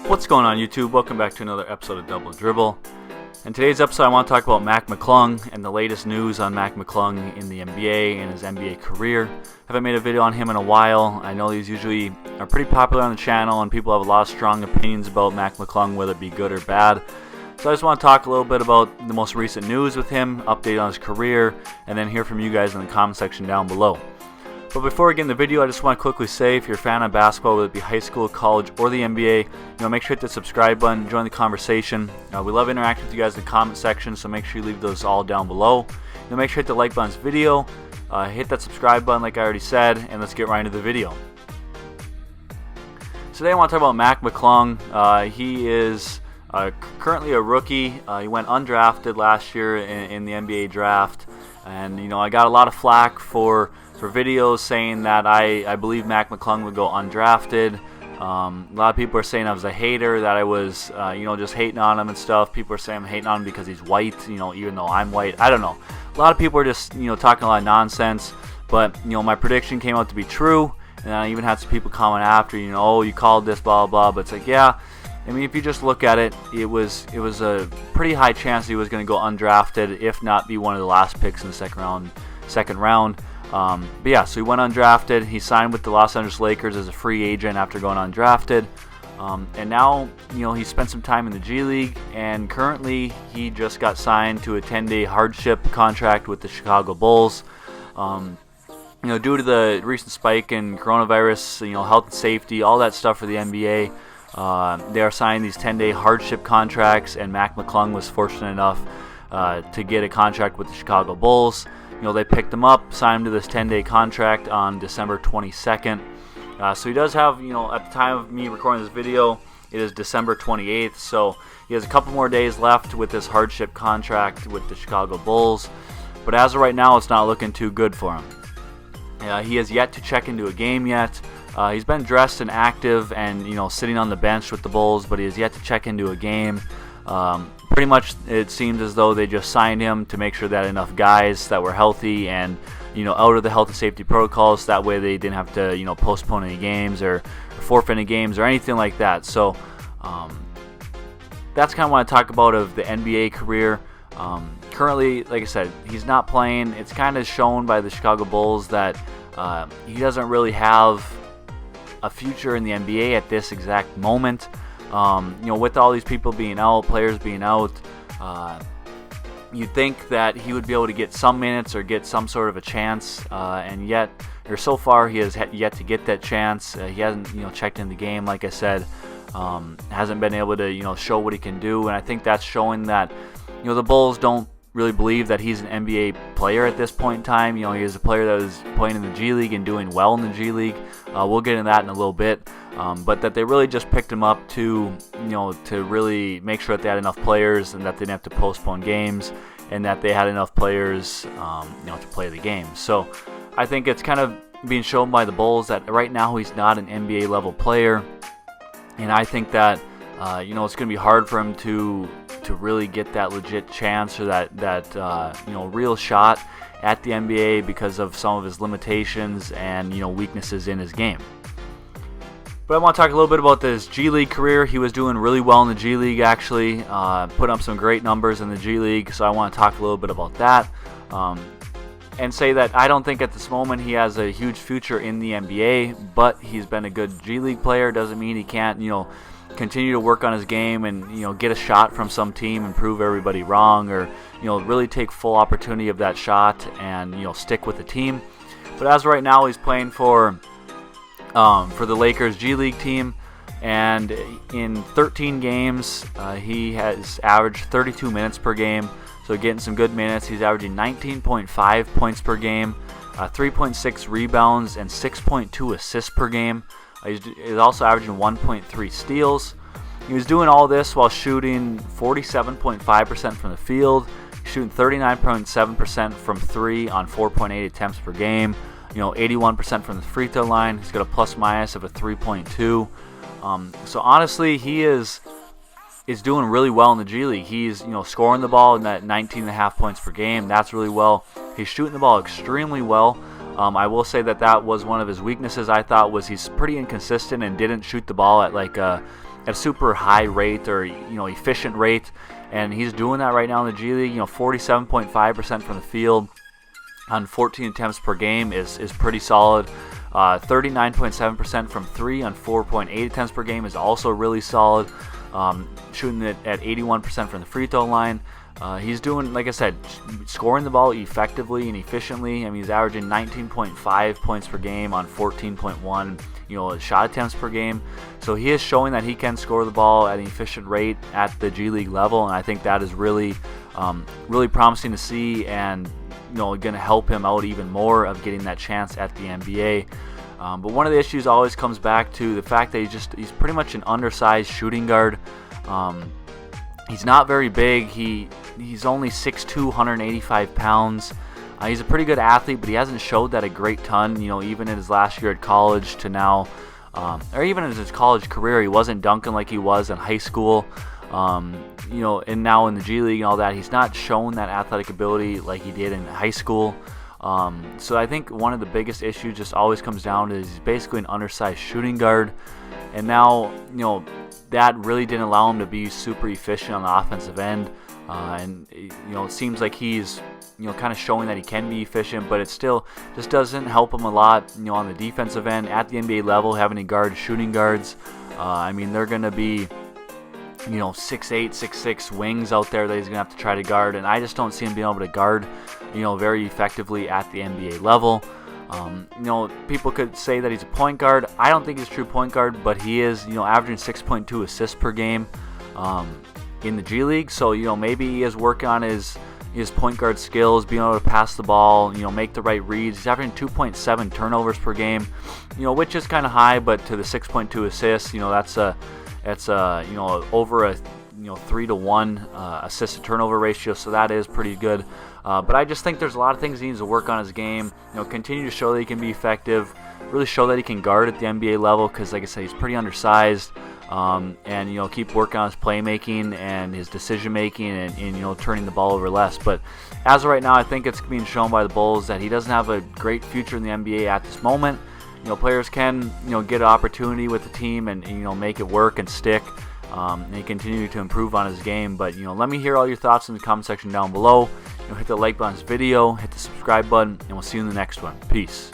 What's going on, YouTube? Welcome back to another episode of Double Dribble. In today's episode, I want to talk about McClung and the latest news on McClung in the NBA and his NBA career. Haven't made a video on him in a while. I know these usually are pretty popular on the channel and people have a lot of strong opinions about McClung, whether it be good or bad. So I just want to talk a little bit about the most recent news with him, update on his career, and then hear from you guys in the comment section down below. But before we get in the video, I just want to quickly say, if you're a fan of basketball, whether it be high school, college, or the NBA, make sure to hit the subscribe button, join the conversation. We love interacting with you guys in the comment section, so make sure you leave those all down below. Make sure to hit the like button on this video, hit that subscribe button like I already said, and let's get right into the video. Today I want to talk about McClung. He is currently a rookie. He went undrafted last year in the NBA draft, and I got a lot of flack for videos saying that I believe McClung would go undrafted. A lot of people are saying I was a hater, that I was just hating on him and stuff. People are saying I'm hating on him because he's white, even though I'm white. I don't know. A lot of people are just talking a lot of nonsense, but my prediction came out to be true, and I even had some people comment after, oh, you called this, blah blah blah. But it's like, yeah, I mean, if you just look at it, it was a pretty high chance he was going to go undrafted, if not be one of the last picks in the second round. But yeah, so he went undrafted. He signed with the Los Angeles Lakers as a free agent after going undrafted. And now, he spent some time in the G League, and currently he just got signed to a 10-day hardship contract with the Chicago Bulls. Due to the recent spike in coronavirus, health and safety, all that stuff for the NBA, they are signing these 10-day hardship contracts, and McClung was fortunate enough to get a contract with the Chicago Bulls. They picked him up, signed him to this 10-day contract on December 22nd. So he does have, at the time of me recording this video, it is December 28th. So he has a couple more days left with this hardship contract with the Chicago Bulls. But as of right now, it's not looking too good for him. He has yet to check into a game yet. He's been dressed and active and, sitting on the bench with the Bulls, but he has yet to check into a game. Pretty much it seems as though they just signed him to make sure that enough guys that were healthy and out of the health and safety protocols, that way they didn't have to postpone any games or forfeit any games or anything like that. So that's kind of what I talk about of the NBA career. Currently, like I said, he's not playing. It's kind of shown by the Chicago Bulls that he doesn't really have a future in the NBA at this exact moment. With all these people being out, players being out, you'd think that he would be able to get some minutes or get some sort of a chance, and yet, or so far, he has yet to get that chance. He hasn't, checked in the game, like I said, hasn't been able to, show what he can do, and I think that's showing that, the Bulls don't really believe that he's an NBA player at this point in time. He is a player that was playing in the G League and doing well in the G League. We'll get into that in a little bit. But that they really just picked him up to, to really make sure that they had enough players and that they didn't have to postpone games, and that they had enough players, to play the game. So I think it's kind of being shown by the Bulls that right now he's not an NBA level player, and I think that it's going to be hard for him to really get that legit chance or that real shot at the NBA because of some of his limitations and weaknesses in his game. But I want to talk a little bit about this G League career. He was doing really well in the G League, actually, put up some great numbers in the G League, so I want to talk a little bit about that, and say that I don't think at this moment he has a huge future in the NBA, but he's been a good G League player. Doesn't mean he can't, continue to work on his game and, get a shot from some team and prove everybody wrong, or, really take full opportunity of that shot and, stick with the team. But as of right now, he's playing for the Lakers G League team, and in 13 games, he has averaged 32 minutes per game, so getting some good minutes. He's averaging 19.5 points per game, 3.6 rebounds, and 6.2 assists per game. He's also averaging 1.3 steals. He was doing all this while shooting 47.5% from the field, shooting 39.7% from 3 on 4.8 attempts per game. 81% from the free throw line. He's got a plus minus of a 3.2. So honestly, he is doing really well in the G League. He's scoring the ball in that 19.5 points per game. That's really well. He's shooting the ball extremely well. I will say that was one of his weaknesses. I thought was he's pretty inconsistent and didn't shoot the ball at like a at a super high rate or efficient rate, and he's doing that right now in the G League. 47.5% from the field on 14 attempts per game is pretty solid. 39.7% from 3 on 4.8 attempts per game is also really solid. Shooting it at 81% from the free throw line. He's doing, like I said, scoring the ball effectively and efficiently. I mean, he's averaging 19.5 points per game on 14.1, shot attempts per game. So he is showing that he can score the ball at an efficient rate at the G League level, and I think that is really, really promising to see, and going to help him out even more of getting that chance at the NBA. But one of the issues always comes back to the fact that he's pretty much an undersized shooting guard. He's not very big. He's only 6'2", 185 pounds. He's a pretty good athlete, but he hasn't showed that a great ton. Even in his last year at college to now, or even in his college career, he wasn't dunking like he was in high school. And now in the G League and all that, he's not shown that athletic ability like he did in high school. So I think one of the biggest issues just always comes down to he's basically an undersized shooting guard, and now that really didn't allow him to be super efficient on the offensive end, and it seems like he's kind of showing that he can be efficient, but it still just doesn't help him a lot on the defensive end at the NBA level, having to guard shooting guards. I mean, they're going to be 6'8", 6'6" wings out there that he's going to have to try to guard, and I just don't see him being able to guard very effectively at the NBA level. People could say that he's a point guard. I don't think he's a true point guard, but he is averaging 6.2 assists per game in the G League, so maybe he is working on his point guard skills, being able to pass the ball, make the right reads. He's averaging 2.7 turnovers per game, which is kind of high, but to the 6.2 assists, that's over a 3-to-1 assist to turnover ratio, so that is pretty good. But I just think there's a lot of things he needs to work on his game. Continue to show that he can be effective, really show that he can guard at the NBA level, because like I said, he's pretty undersized. And keep working on his playmaking and his decision making, and turning the ball over less. But as of right now, I think it's being shown by the Bulls that he doesn't have a great future in the NBA at this moment. Players can get an opportunity with the team and make it work and stick, and continue to improve on his game. But let me hear all your thoughts in the comment section down below. Hit the like button on this video, hit the subscribe button, and we'll see you in the next one. Peace.